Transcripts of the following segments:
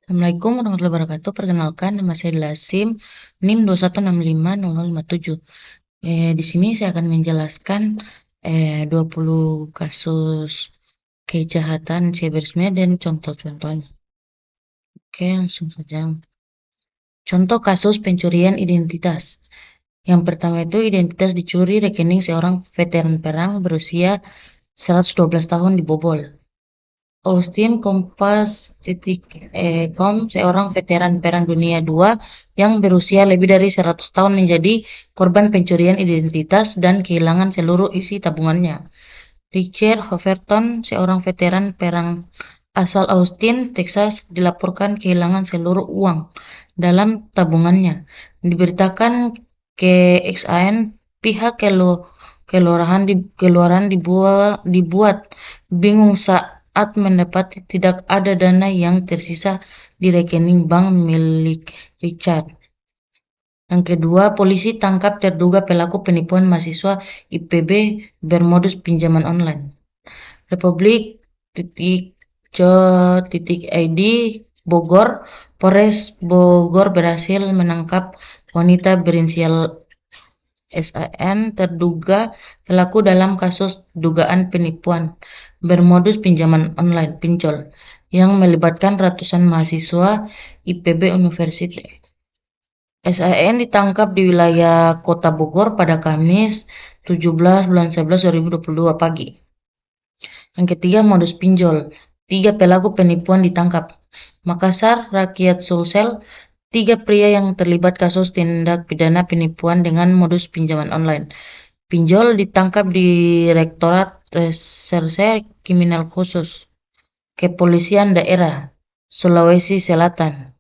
Assalamualaikum warahmatullahi wabarakatuh. Perkenalkan, nama saya Lasim, NIM 21650057. Di sini saya akan menjelaskan 20 kasus kejahatan cyberspace dan contoh-contohnya. Oke, langsung saja. Contoh kasus pencurian identitas. Yang pertama itu identitas dicuri, rekening seorang veteran perang berusia 112 tahun dibobol. Austin Kompas.com, seorang veteran Perang Dunia II yang berusia lebih dari 100 tahun menjadi korban pencurian identitas dan kehilangan seluruh isi tabungannya. Richard Hoverton, seorang veteran perang asal Austin, Texas, dilaporkan kehilangan seluruh uang dalam tabungannya. Diberitakan ke XAN, pihak keluaran dibuat bingung saat mendapati tidak ada dana yang tersisa di rekening bank milik Richard. Yang kedua, polisi tangkap terduga pelaku penipuan mahasiswa IPB bermodus pinjaman online. Republik.co.id Bogor, Polres Bogor berhasil menangkap wanita berinisial SAN terduga pelaku dalam kasus dugaan penipuan bermodus pinjaman online pinjol yang melibatkan ratusan mahasiswa IPB University. SAN ditangkap di wilayah Kota Bogor pada Kamis 17/11/2022 pagi. Yang ketiga, modus pinjol. 3 pelaku penipuan ditangkap. Makassar, Rakyat Sulsel, 3 pria yang terlibat kasus tindak pidana penipuan dengan modus pinjaman online. Pinjol ditangkap di Direktorat Reserse Kriminal Khusus Kepolisian Daerah Sulawesi Selatan.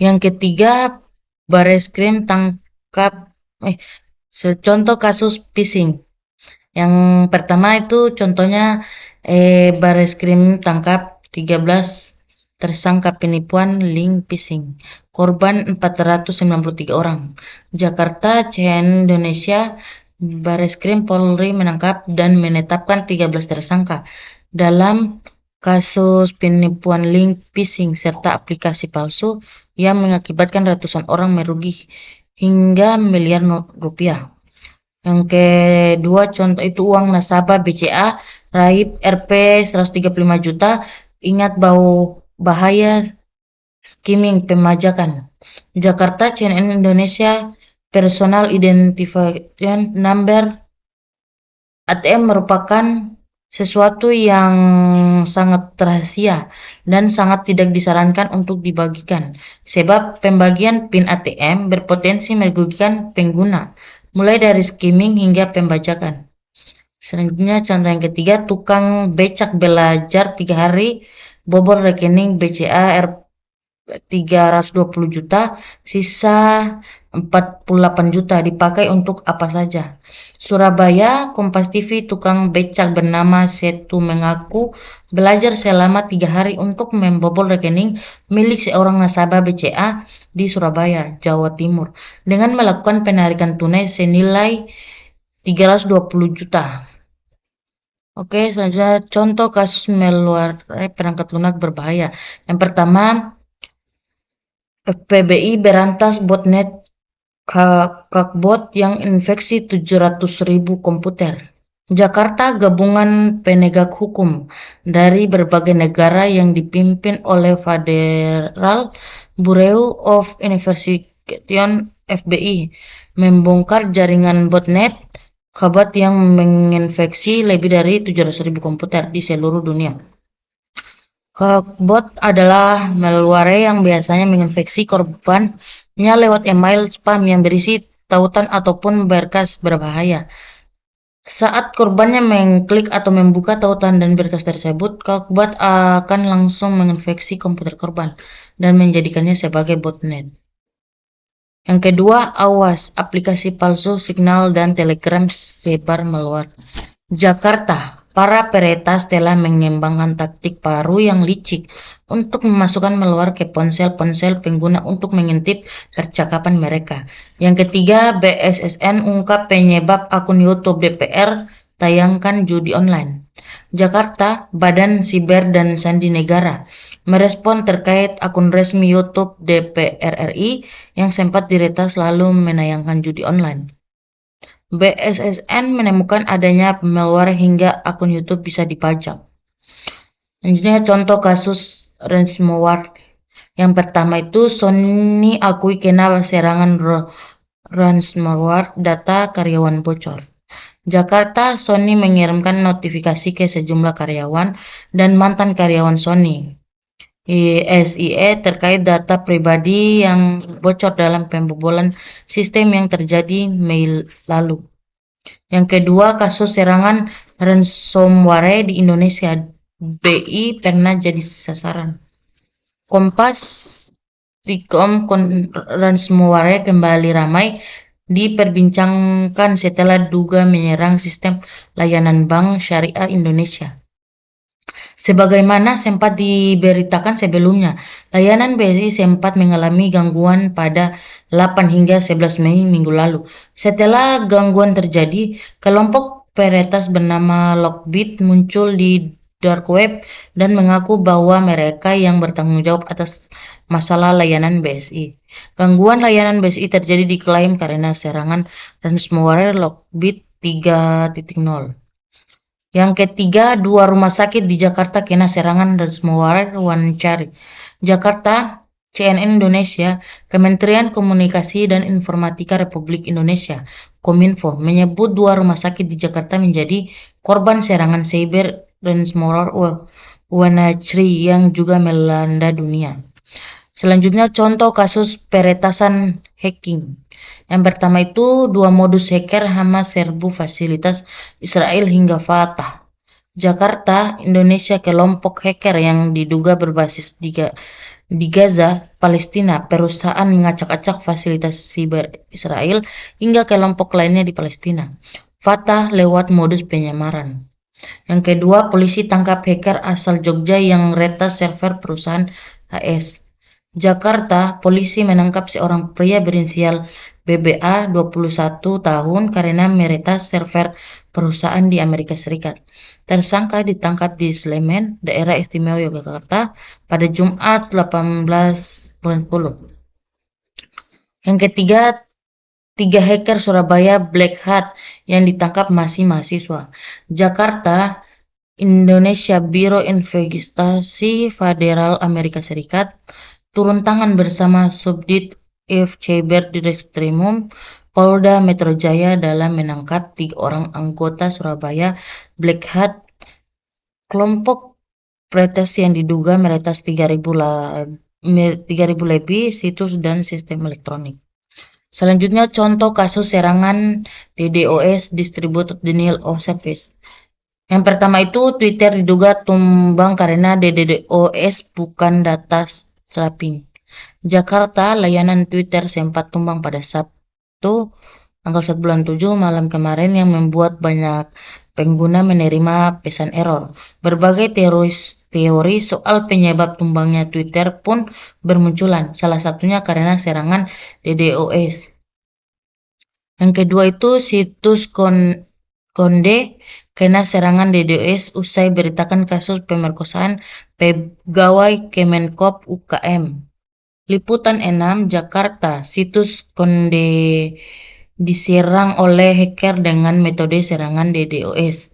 Yang ketiga, Bareskrim tangkap contoh kasus phishing. Yang pertama itu contohnya Bareskrim tangkap 13 tersangka penipuan link phishing. Korban 493 orang. Jakarta, CN Indonesia, Bareskrim Polri menangkap dan menetapkan 13 tersangka dalam kasus penipuan link phishing serta aplikasi palsu yang mengakibatkan ratusan orang merugi hingga miliar rupiah. Yang kedua contoh itu uang nasabah BCA raib Rp 135 juta. Ingat bahaya skimming pemajakan. Jakarta, CNN Indonesia, Personal Identification Number ATM merupakan sesuatu yang sangat rahasia dan sangat tidak disarankan untuk dibagikan, sebab pembagian PIN ATM berpotensi merugikan pengguna, mulai dari skimming hingga pembajakan. Selanjutnya contoh yang ketiga, tukang becak belajar 3 hari bobol rekening BCA 320 juta, sisa 48 juta dipakai untuk apa saja. Surabaya, Kompas TV, tukang becak bernama Setu mengaku belajar selama 3 hari untuk membobol rekening milik seorang nasabah BCA di Surabaya, Jawa Timur, dengan melakukan penarikan tunai senilai 320 juta. Oke, selanjutnya contoh kasus malware perangkat lunak berbahaya. Yang pertama, FBI berantas botnet Kakbot yang infeksi 700.000 komputer. Jakarta, gabungan penegak hukum dari berbagai negara yang dipimpin oleh Federal Bureau of Investigation FBI membongkar jaringan botnet Kakbot yang menginfeksi lebih dari 700.000 komputer di seluruh dunia. Kakbot adalah malware yang biasanya menginfeksi korbannya lewat email spam yang berisi tautan ataupun berkas berbahaya. Saat korbannya mengklik atau membuka tautan dan berkas tersebut, Kakbot akan langsung menginfeksi komputer korban dan menjadikannya sebagai botnet. Yang kedua, awas aplikasi palsu Signal dan Telegram sebar malware. Jakarta, para peretas telah mengembangkan taktik baru yang licik untuk memasukkan malware ke ponsel-ponsel pengguna untuk mengintip percakapan mereka. Yang ketiga, BSSN ungkap penyebab akun YouTube DPR tayangkan judi online. Jakarta, Badan Siber dan Sandi Negara merespon terkait akun resmi YouTube DPR RI yang sempat diretas lalu menayangkan judi online. BSSN menemukan adanya malware hingga akun YouTube bisa dipajak. Selanjutnya contoh kasus ransomware. Yang pertama itu Sony akui kena serangan ransomware, data karyawan bocor. Jakarta, Sony mengirimkan notifikasi ke sejumlah karyawan dan mantan karyawan Sony SIE terkait data pribadi yang bocor dalam pembobolan sistem yang terjadi Mei lalu. Yang kedua, kasus serangan ransomware di Indonesia. BI pernah jadi sasaran. Kompas.com ransomware kembali ramai diperbincangkan setelah duga menyerang sistem layanan bank syariah Indonesia. Sebagaimana sempat diberitakan sebelumnya, layanan BSI sempat mengalami gangguan pada 8 hingga 11 Mei minggu lalu. Setelah gangguan terjadi, kelompok peretas bernama Lockbit muncul di dark web dan mengaku bahwa mereka yang bertanggung jawab atas masalah layanan BSI. Gangguan layanan BSI terjadi diklaim karena serangan ransomware Lockbit 3.0. Yang ketiga, 2 rumah sakit di Jakarta kena serangan ransomware Wancari. Jakarta, CNN Indonesia, Kementerian Komunikasi dan Informatika Republik Indonesia, Kominfo, menyebut 2 rumah sakit di Jakarta menjadi korban serangan cyber ransomware Wancari yang juga melanda dunia. Selanjutnya contoh kasus peretasan hacking. Yang pertama itu 2 modus hacker Hamas serbu fasilitas Israel hingga Fatah. Jakarta, Indonesia, kelompok hacker yang diduga berbasis di Gaza, Palestina, perusahaan mengacak-acak fasilitas siber Israel hingga kelompok lainnya di Palestina. Fatah lewat modus penyamaran. Yang kedua, polisi tangkap hacker asal Jogja yang retas server perusahaan HS. Jakarta, polisi menangkap seorang pria berinisial BBA 21 tahun karena meretas server perusahaan di Amerika Serikat. Tersangka ditangkap di Sleman, Daerah Istimewa Yogyakarta pada Jumat 18 bulan 10. Yang ketiga, 3 hacker Surabaya Black Hat yang ditangkap masih mahasiswa. Jakarta, Indonesia Biro Investigasi Federal Amerika Serikat turun tangan bersama Subdit F. Cyber Direktorimum Polda Metro Jaya dalam menangkap 3 orang anggota Surabaya Black Hat, kelompok peretas yang diduga meretas 3.000 lebih situs dan sistem elektronik. Selanjutnya contoh kasus serangan DDoS Distributed Denial of Service. Yang pertama itu Twitter diduga tumbang karena DDoS bukan data scraping. Jakarta, layanan Twitter sempat tumbang pada Sabtu tanggal 1 bulan 7 malam kemarin yang membuat banyak pengguna menerima pesan error. Berbagai teori soal penyebab tumbangnya Twitter pun bermunculan, salah satunya karena serangan DDoS. Yang kedua itu situs Konde kena serangan DDoS usai beritakan kasus pemerkosaan pegawai Kemenkop UKM. Liputan 6 Jakarta, situs Konde diserang oleh hacker dengan metode serangan DDoS.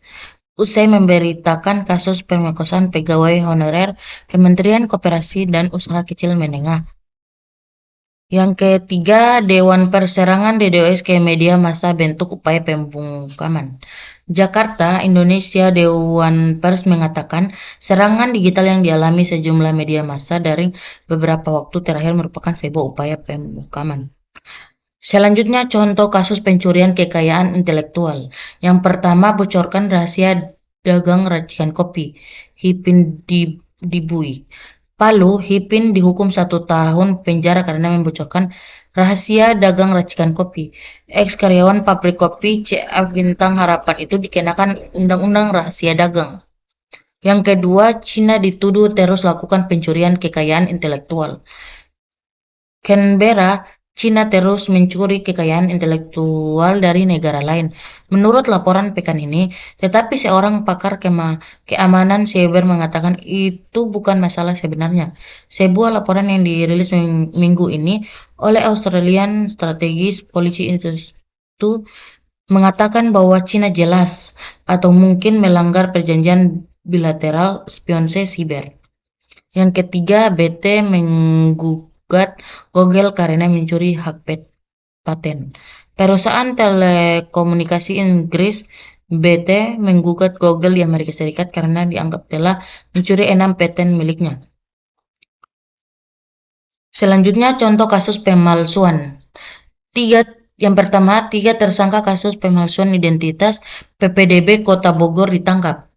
Usai memberitakan kasus pemerkosaan pegawai honorer Kementerian Koperasi dan Usaha Kecil Menengah. Yang ketiga, Dewan Perserangan DDoS ke media massa bentuk upaya pembungkaman. Jakarta, Indonesia, Dewan Pers mengatakan serangan digital yang dialami sejumlah media massa daring beberapa waktu terakhir merupakan sebuah upaya pembungkaman. Selanjutnya contoh kasus pencurian kekayaan intelektual. Yang pertama, bocorkan rahasia dagang racikan kopi. Hipin Dibui. Palu, Hipin dihukum 1 tahun penjara karena membocorkan rahasia dagang racikan kopi. Ex-karyawan pabrik kopi CF Bintang Harapan itu dikenakan undang-undang rahasia dagang. Yang kedua, Cina dituduh terus lakukan pencurian kekayaan intelektual. Canberra, Cina terus mencuri kekayaan intelektual dari negara lain. Menurut laporan pekan ini, tetapi seorang pakar keamanan siber mengatakan itu bukan masalah sebenarnya. Sebuah laporan yang dirilis minggu ini oleh Australian Strategies Policy Institute mengatakan bahwa Cina jelas atau mungkin melanggar perjanjian bilateral spionase siber. Yang ketiga, BT menggugat Google karena mencuri hak paten. Perusahaan telekomunikasi Inggris BT menggugat Google di Amerika Serikat karena dianggap telah mencuri 6 paten miliknya. Selanjutnya, contoh kasus pemalsuan. Yang pertama, 3 tersangka kasus pemalsuan identitas PPDB Kota Bogor ditangkap.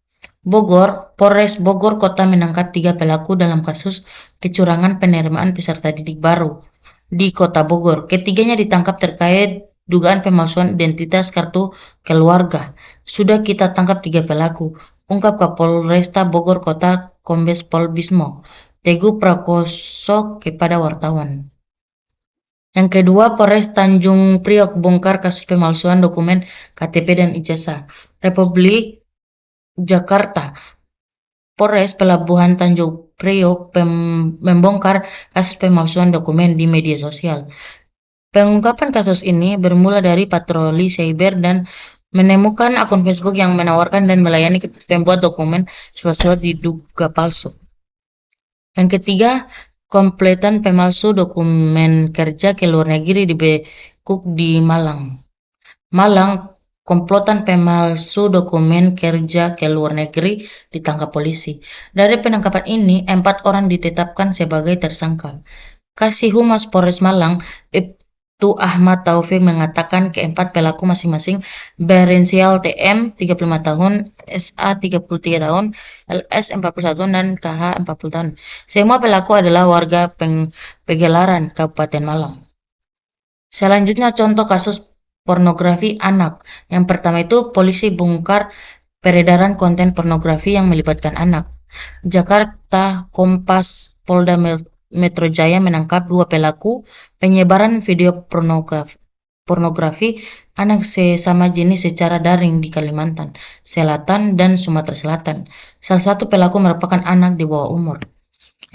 Polres Bogor Kota menangkap 3 pelaku dalam kasus kecurangan penerimaan peserta didik baru di Kota Bogor. Ketiganya ditangkap terkait dugaan pemalsuan identitas kartu keluarga. Sudah kita tangkap 3 pelaku, ungkap Kapolresta Bogor Kota Kombes Pol Bismo Teguh Prakoso kepada wartawan. Yang kedua, Polres Tanjung Priok bongkar kasus pemalsuan dokumen KTP dan ijazah. Republik Jakarta. Polres Pelabuhan Tanjung Priok membongkar kasus pemalsuan dokumen di media sosial. Pengungkapan kasus ini bermula dari patroli cyber dan menemukan akun Facebook yang menawarkan dan melayani pembuat dokumen surat-surat diduga palsu. Yang ketiga, kompletan pemalsu dokumen kerja ke luar negeri dibekuk di Malang. Komplotan pemalsu dokumen kerja ke luar negeri ditangkap polisi. Dari penangkapan ini, 4 orang ditetapkan sebagai tersangka. Kasih Humas Polres Malang, Ibtu Ahmad Taufik mengatakan keempat pelaku masing-masing berinisial TM 35 tahun, SA 33 tahun, LS 41 dan KH 40 tahun. Semua pelaku adalah warga Pegelaran, Kabupaten Malang. Selanjutnya contoh kasus pornografi anak. Yang pertama itu polisi bongkar peredaran konten pornografi yang melibatkan anak. Jakarta Kompas Polda Metro Jaya menangkap 2 pelaku penyebaran video pornografi anak sesama jenis secara daring di Kalimantan Selatan dan Sumatera Selatan. Salah satu pelaku merupakan anak di bawah umur.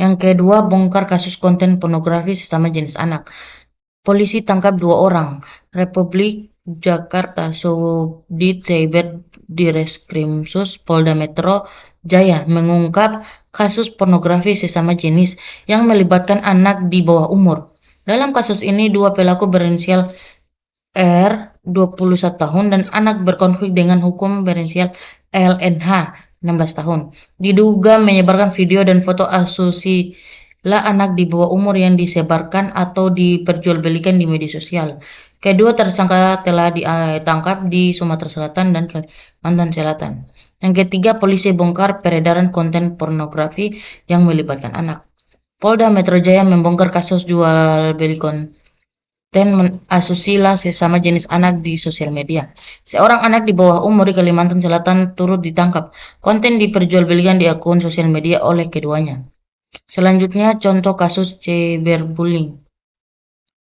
Yang kedua, bongkar kasus konten pornografi sesama jenis anak. Polisi tangkap 2 orang. Republik Jakarta Subdit Cyber Direskrimsus Polda Metro Jaya mengungkap kasus pornografi sesama jenis yang melibatkan anak di bawah umur. Dalam kasus ini 2 pelaku berinisial R 21 tahun dan anak berkonflik dengan hukum berinisial LNH 16 tahun. Diduga menyebarkan video dan foto asusila anak di bawah umur yang disebarkan atau diperjualbelikan di media sosial. Kedua tersangka telah ditangkap di Sumatera Selatan dan Kalimantan Selatan. Yang ketiga, polisi bongkar peredaran konten pornografi yang melibatkan anak. Polda Metro Jaya membongkar kasus jual beli konten asusila sesama jenis anak di sosial media. Seorang anak di bawah umur di Kalimantan Selatan turut ditangkap. Konten diperjualbelikan di akun sosial media oleh keduanya. Selanjutnya contoh kasus cyberbullying.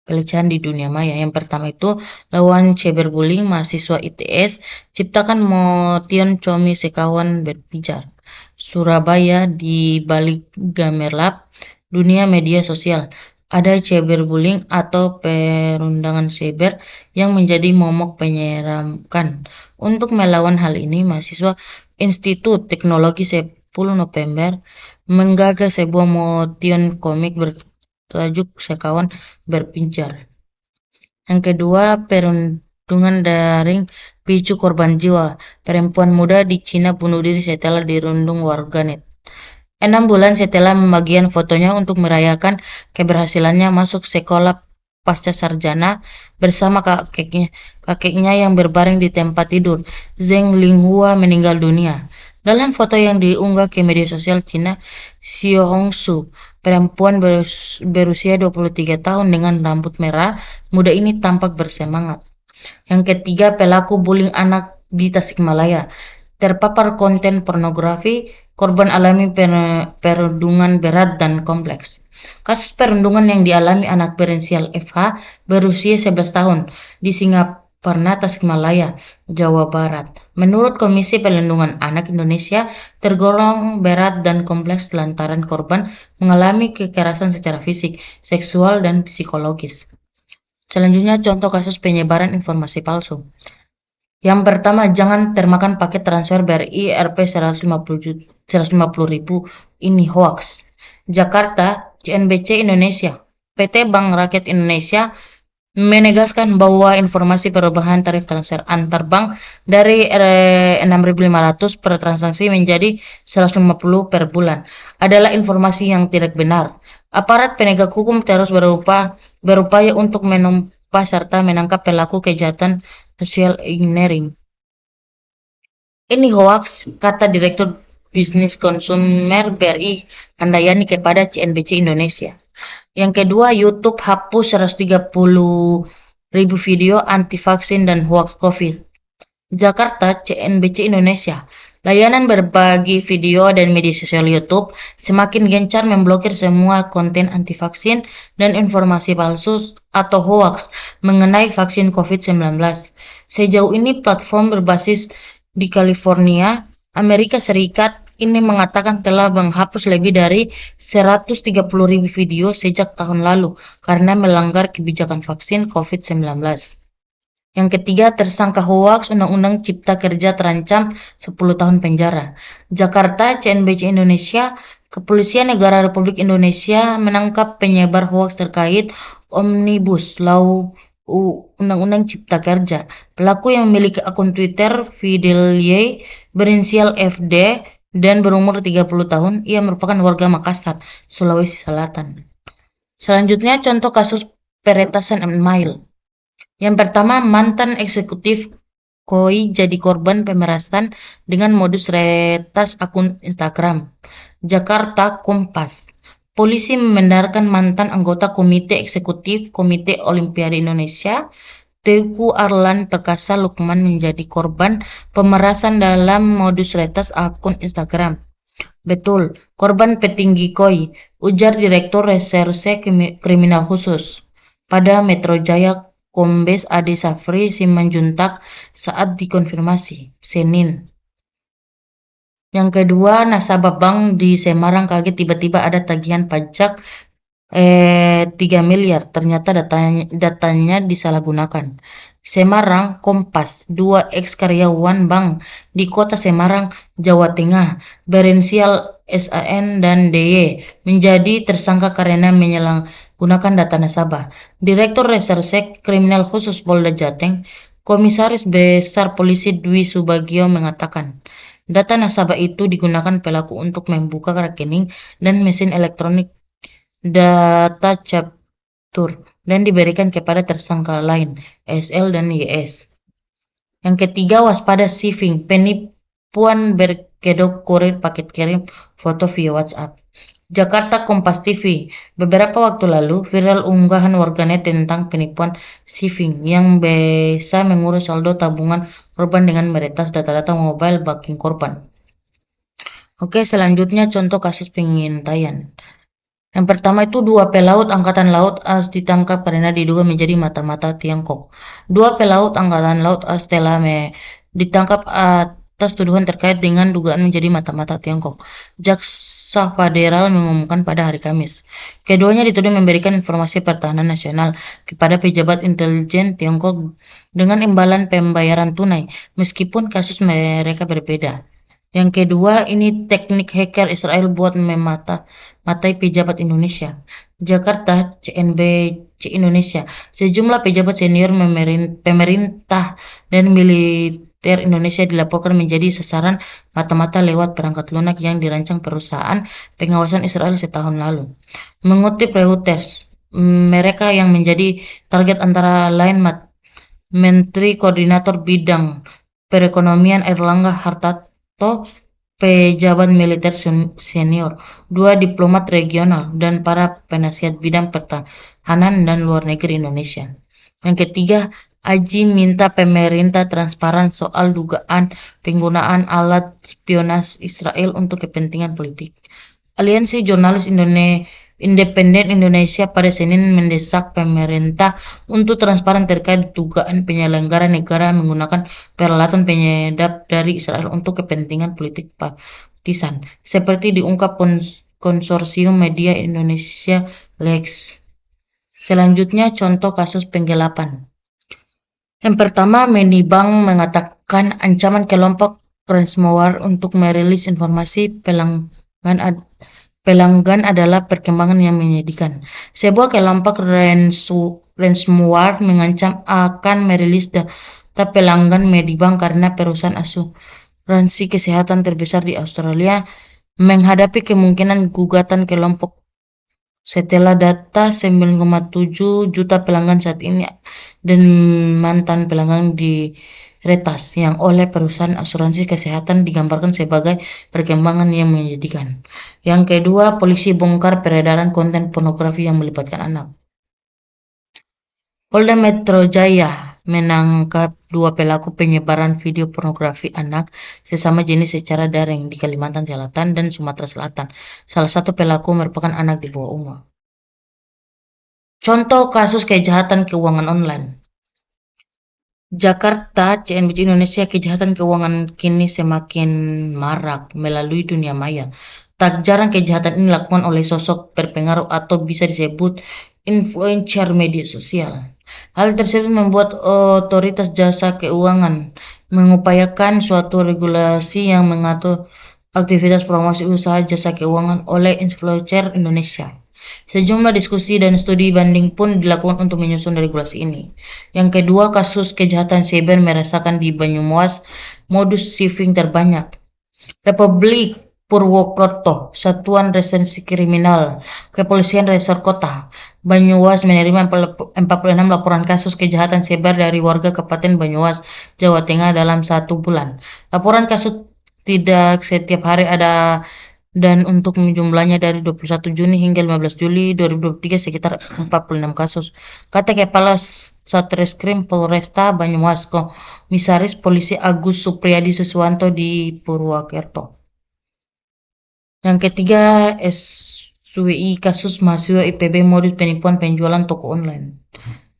Pelecehan di dunia maya. Yang pertama itu lawan cyberbullying mahasiswa ITS ciptakan motion Comi Sekawan berpijar. Surabaya di balik Gamerlab dunia media sosial. Ada cyberbullying atau perundangan cyber yang menjadi momok penyeramkan. Untuk melawan hal ini, mahasiswa Institut Teknologi 10 November menggagas sebuah motion komik bertajuk Sekawan berpijar. Yang kedua, perundungan daring picu korban jiwa. Perempuan muda di Cina bunuh diri setelah dirundung warganet. 6 bulan setelah membagikan fotonya untuk merayakan keberhasilannya masuk sekolah pasca sarjana bersama kakeknya yang berbaring di tempat tidur, Zheng Linghua meninggal dunia. Dalam foto yang diunggah ke media sosial Cina, Xiao Hongsu, perempuan berusia 23 tahun dengan rambut merah muda ini tampak bersemangat. Yang ketiga, pelaku bullying anak di Tasikmalaya. Terpapar konten pornografi, korban alami perundungan berat dan kompleks. Kasus perundungan yang dialami anak berinisial FH berusia 11 tahun di Singaparna, Tasikmalaya, Jawa Barat. Menurut Komisi Perlindungan Anak Indonesia, tergolong berat dan kompleks lantaran korban mengalami kekerasan secara fisik, seksual, dan psikologis. Selanjutnya, contoh kasus penyebaran informasi palsu. Yang pertama, jangan termakan paket transfer BRI Rp 150.000 ini hoax. Jakarta, CNBC Indonesia. PT Bank Rakyat Indonesia menegaskan bahwa informasi perubahan tarif transfer antar bank dari Rp6.500 per transaksi menjadi Rp150 per bulan adalah informasi yang tidak benar. Aparat penegak hukum terus berupaya untuk menumpas serta menangkap pelaku kejahatan social engineering. Ini hoax, kata Direktur Bisnis Konsumer BRI Handayani kepada CNBC Indonesia. Yang kedua, YouTube hapus 130.000 video anti-vaksin dan hoax COVID. Jakarta, CNBC Indonesia. Layanan berbagi video dan media sosial YouTube semakin gencar memblokir semua konten anti-vaksin dan informasi palsu atau hoax mengenai vaksin COVID-19. Sejauh ini platform berbasis di California, Amerika Serikat ini mengatakan telah menghapus lebih dari 130.000 video sejak tahun lalu karena melanggar kebijakan vaksin COVID-19. Yang ketiga, tersangka hoaks Undang-Undang Cipta Kerja terancam 10 tahun penjara. Jakarta, CNBC Indonesia. Kepolisian Negara Republik Indonesia menangkap penyebar hoaks terkait Omnibus Law Undang-Undang Cipta Kerja. Pelaku yang memiliki akun Twitter Fidelie berinisial FD dan berumur 30 tahun. Ia merupakan warga Makassar, Sulawesi Selatan. Selanjutnya, contoh kasus peretasan email. Yang pertama, mantan eksekutif KOI jadi korban pemerasan dengan modus retas akun Instagram. Jakarta, Kompas. Polisi membenarkan mantan anggota Komite Eksekutif Komite Olimpiade Indonesia, Teguh Arlan Perkasa Lukman menjadi korban pemerasan dalam modus retas akun Instagram. Betul, korban petinggi KOI, ujar Direktur Reserse Kriminal Khusus pada Metro Jaya Kombes Ade Safri Simanjuntak saat dikonfirmasi Senin. Yang kedua, nasabah bank di Semarang kaget tiba-tiba ada tagihan pajak 3 miliar. Ternyata datanya disalahgunakan. Semarang, Kompas. 2 ex-karyawan bank di kota Semarang, Jawa Tengah, berinisial SAN dan DY, menjadi tersangka karena menyalahgunakan data nasabah. Direktur Reserse Kriminal Khusus Polda Jateng, Komisaris Besar Polisi Dwi Subagio mengatakan, data nasabah itu digunakan pelaku untuk membuka rekening dan mesin elektronik data catur dan diberikan kepada tersangka lain, SL dan YS. Yang ketiga, waspada phishing, penipuan berkedok kurir paket kirim foto via WhatsApp. Jakarta, Kompas TV. Beberapa waktu lalu viral unggahan warganet tentang penipuan phishing yang bisa mengurus saldo tabungan korban dengan meretas data-data mobile banking korban. Oke, selanjutnya contoh kasus pengintaian. Yang pertama itu 2 pelaut Angkatan Laut AS ditangkap karena diduga menjadi mata-mata Tiongkok. 2 pelaut Angkatan Laut AS telah ditangkap atas tuduhan terkait dengan dugaan menjadi mata-mata Tiongkok. Jaksa Federal mengumumkan pada hari Kamis. Keduanya dituduh memberikan informasi pertahanan nasional kepada pejabat intelijen Tiongkok dengan imbalan pembayaran tunai, meskipun kasus mereka berbeda. Yang kedua, ini teknik hacker Israel buat mematai pejabat Indonesia. Jakarta, CNBC Indonesia. Sejumlah pejabat senior pemerintah dan militer Indonesia dilaporkan menjadi sasaran mata-mata lewat perangkat lunak yang dirancang perusahaan pengawasan Israel setahun lalu. Mengutip Reuters, mereka yang menjadi target antara lain Menteri Koordinator Bidang Perekonomian Erlangga Hartarto, pejabat militer senior, 2 diplomat regional, dan para penasihat bidang pertahanan dan luar negeri Indonesia. Yang ketiga, Aji minta pemerintah transparan soal dugaan penggunaan alat spionase Israel untuk kepentingan politik. Aliansi Jurnalis Independen Indonesia pada Senin mendesak pemerintah untuk transparan terkait dugaan penyelenggara negara menggunakan peralatan penyedap dari Israel untuk kepentingan politik partisan, seperti diungkap Konsorsium Media Indonesia Lex. Selanjutnya, contoh kasus penggelapan. Yang pertama, Menibank mengatakan ancaman kelompok ransomware untuk merilis informasi pelanggan adalah perkembangan yang menyedihkan. Sebuah kelompok ransomware mengancam akan merilis data pelanggan Medibank karena perusahaan asuransi kesehatan terbesar di Australia menghadapi kemungkinan gugatan kelompok setelah data 9,7 juta pelanggan saat ini dan mantan pelanggan diretas yang oleh perusahaan asuransi kesehatan digambarkan sebagai perkembangan yang menyedihkan. Yang kedua, polisi bongkar peredaran konten pornografi yang melibatkan anak. Polda Metro Jaya menangkap 2 pelaku penyebaran video pornografi anak sesama jenis secara daring di Kalimantan Selatan dan Sumatera Selatan. Salah satu pelaku merupakan anak di bawah umur. Contoh kasus kejahatan keuangan online. Jakarta, CNBC Indonesia, kejahatan keuangan kini semakin marak melalui dunia maya. Tak jarang kejahatan ini dilakukan oleh sosok berpengaruh atau bisa disebut influencer media sosial. Hal tersebut membuat otoritas jasa keuangan mengupayakan suatu regulasi yang mengatur aktivitas promosi usaha jasa keuangan oleh influencer Indonesia. Sejumlah diskusi dan studi banding pun dilakukan untuk menyusun regulasi ini. Yang kedua, kasus kejahatan cyber merasakan di Banyumas modus phishing terbanyak. Republik Purwokerto, Satuan Reserse Kriminal, Kepolisian Resor Kota Banyumas menerima 46 laporan kasus kejahatan cyber dari warga Kabupaten Banyumas, Jawa Tengah dalam 1 bulan. Laporan kasus tidak setiap hari ada dan untuk jumlahnya dari 21 Juni hingga 15 Juli 2023 sekitar 46 kasus. Kata Kepala Satreskrim Polresta Banyumas, Komisaris Polisi Agus Supriyadi Suswanto di Purwokerto. Yang ketiga, SWI kasus mahasiswa IPB modus penipuan penjualan toko online.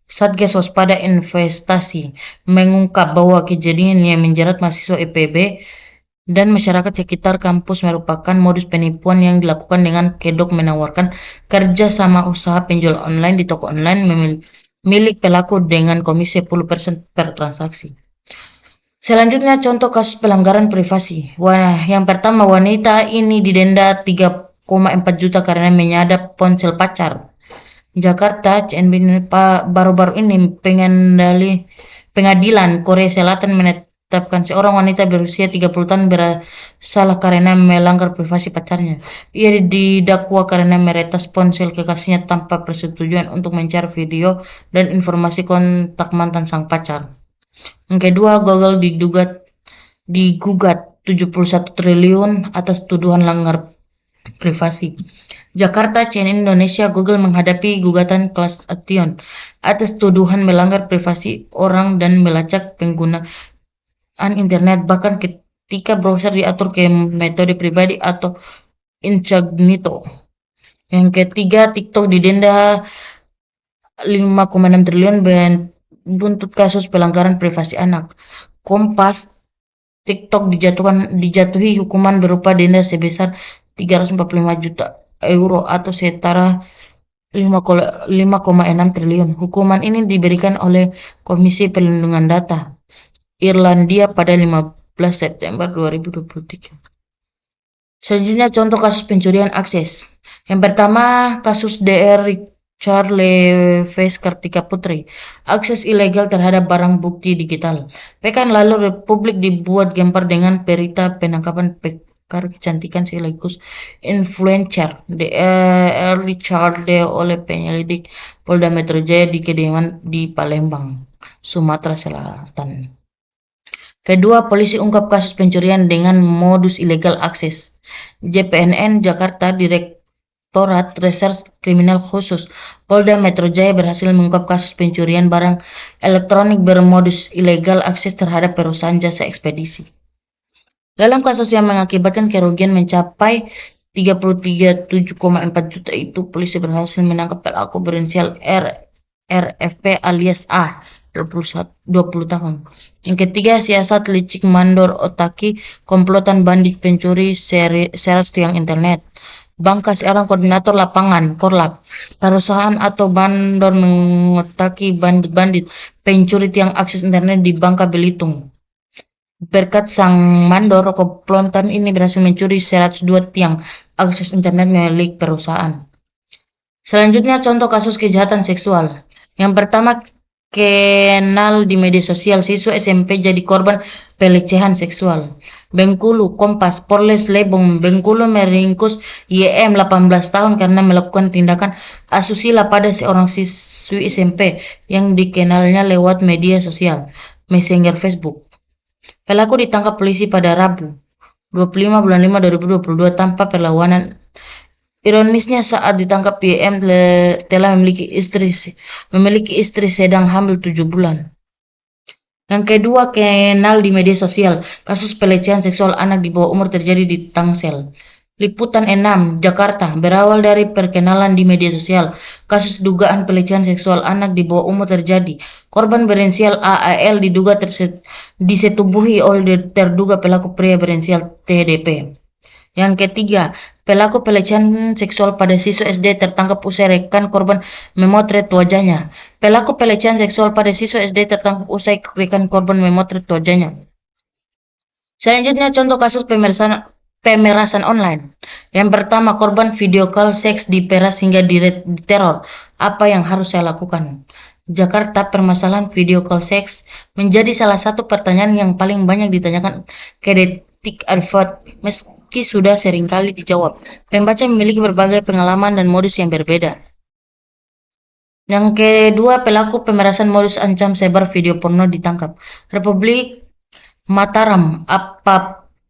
Satgas Waspada Investasi mengungkap bahwa kejadian yang menjerat mahasiswa IPB dan masyarakat sekitar kampus merupakan modus penipuan yang dilakukan dengan kedok menawarkan kerja sama usaha penjual online di toko online milik pelaku dengan komisi 10% per transaksi. Selanjutnya, contoh kasus pelanggaran privasi. Yang pertama, wanita ini didenda 3,4 juta karena menyadap ponsel pacar. Jakarta, CNBC baru-baru ini pengadilan Korea Selatan menetapkan seorang wanita berusia 30 tahun bersalah karena melanggar privasi pacarnya. Ia didakwa karena meretas ponsel kekasihnya tanpa persetujuan untuk mencari video dan informasi kontak mantan sang pacar. Yang kedua, Google digugat 71 triliun atas tuduhan langgar privasi. Jakarta, CNN Indonesia, Google menghadapi gugatan kelas action atas tuduhan melanggar privasi orang dan melacak penggunaan internet bahkan ketika browser diatur ke metode pribadi atau incognito. Yang ketiga, TikTok didenda 5,6 triliun buntut kasus pelanggaran privasi anak. Kompas, TikTok dijatuhi hukuman berupa denda sebesar 345 juta euro atau setara 5,6 triliun. Hukuman ini diberikan oleh Komisi Perlindungan Data Irlandia pada 15 September 2023. Selanjutnya, contoh kasus pencurian akses. Yang pertama, kasus DR Richard Leves Kartika Putri, akses ilegal terhadap barang bukti digital. Pekan lalu Republik dibuat gempar dengan berita penangkapan pakar kecantikan sekaligus influencer DR Richard Leves oleh penyelidik Polda Metro Jaya di kediaman di Palembang, Sumatera Selatan. Kedua, polisi ungkap kasus pencurian dengan modus ilegal akses. JPNN Jakarta Direktorat Reserse Kriminal Khusus Polda Metro Jaya berhasil mengungkap kasus pencurian barang elektronik bermodus ilegal akses terhadap perusahaan jasa ekspedisi. Dalam kasus yang mengakibatkan kerugian mencapai $33,7,4 juta itu polisi berhasil menangkap pelaku berinisial RFP alias A, 20 tahun. Yang ketiga, siasat licik mandor otaki komplotan bandit pencuri seret tiang internet. Bangka seorang koordinator lapangan Korlap, perusahaan atau bandor mengotaki bandit-bandit pencuri tiang akses internet di Bangka Belitung. Berkat sang mandor, komplotan ini berhasil mencuri 102 tiang akses internet milik perusahaan. Selanjutnya contoh kasus kejahatan seksual. Yang pertama, kenal di media sosial, siswa SMP jadi korban pelecehan seksual. Bengkulu, Kompas, Polres Lebong, Bengkulu meringkus YM 18 tahun karena melakukan tindakan asusila pada seorang siswi SMP yang dikenalnya lewat media sosial, Messenger Facebook. Pelaku ditangkap polisi pada Rabu, 25 bulan 5 2022 tanpa perlawanan. Ironisnya saat ditangkap YM telah memiliki istri sedang hamil 7 bulan. Yang kedua, kenal di media sosial. Kasus pelecehan seksual anak di bawah umur terjadi di Tangsel. Liputan 6, Jakarta. Berawal dari perkenalan di media sosial, kasus dugaan pelecehan seksual anak di bawah umur terjadi. Korban berinisial AAL diduga disetubuhi oleh terduga pelaku pria berinisial TDP. Yang ketiga, pelaku pelecehan seksual pada siswa SD tertangkap usai rekan korban memotret wajahnya. Pelaku pelecehan seksual pada siswa SD tertangkap usai rekan korban memotret wajahnya. Selanjutnya contoh kasus pemerasan online. Yang pertama, korban video call seks diperas hingga diteror. Apa yang harus saya lakukan? Jakarta, permasalahan video call seks menjadi salah satu pertanyaan yang paling banyak ditanyakan ke Detik Advert. Meski sudah seringkali dijawab, pembaca memiliki berbagai pengalaman dan modus yang berbeda. Yang kedua, pelaku pemerasan modus ancam sebar video porno ditangkap. Republik Mataram,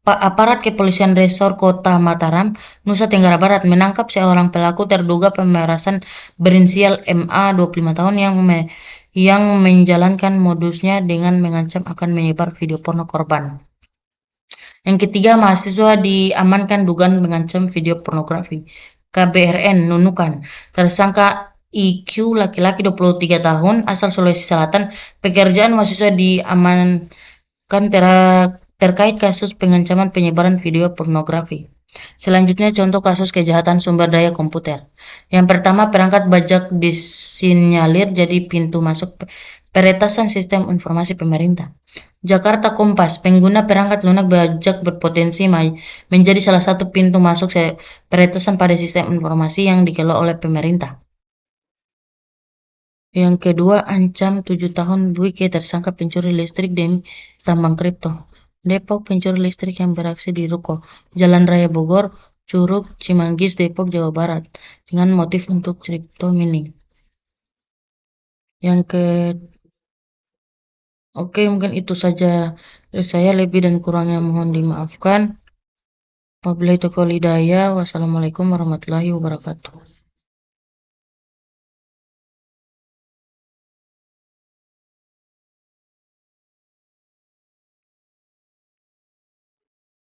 aparat kepolisian resor kota Mataram, Nusa Tenggara Barat menangkap seorang pelaku terduga pemerasan berinisial MA 25 tahun yang menjalankan modusnya dengan mengancam akan menyebar video porno korban. Yang ketiga, mahasiswa diamankan dugaan mengancam video pornografi. KBRN Nunukan, tersangka IQ laki-laki 23 tahun asal Sulawesi Selatan, pekerjaan mahasiswa diamankan terkait kasus pengancaman penyebaran video pornografi. Selanjutnya contoh kasus kejahatan sumber daya komputer. Yang pertama, perangkat bajak disinyalir jadi pintu masuk peretasan sistem informasi pemerintah. Jakarta, Kompas, pengguna perangkat lunak bajak berpotensi menjadi salah satu pintu masuk peretasan pada sistem informasi yang dikelola oleh pemerintah. Yang kedua, ancam 7 tahun Buike tersangka pencuri listrik demi tambang kripto. Depok, pencuri listrik yang beraksi di ruko Jalan Raya Bogor, Curug, Cimanggis, Depok, Jawa Barat dengan motif untuk kripto mining. Oke, mungkin itu saja dari saya, lebih dan kurangnya mohon dimaafkan. Wabillahi taufiq wal hidayah. Wassalamualaikum warahmatullahi wabarakatuh.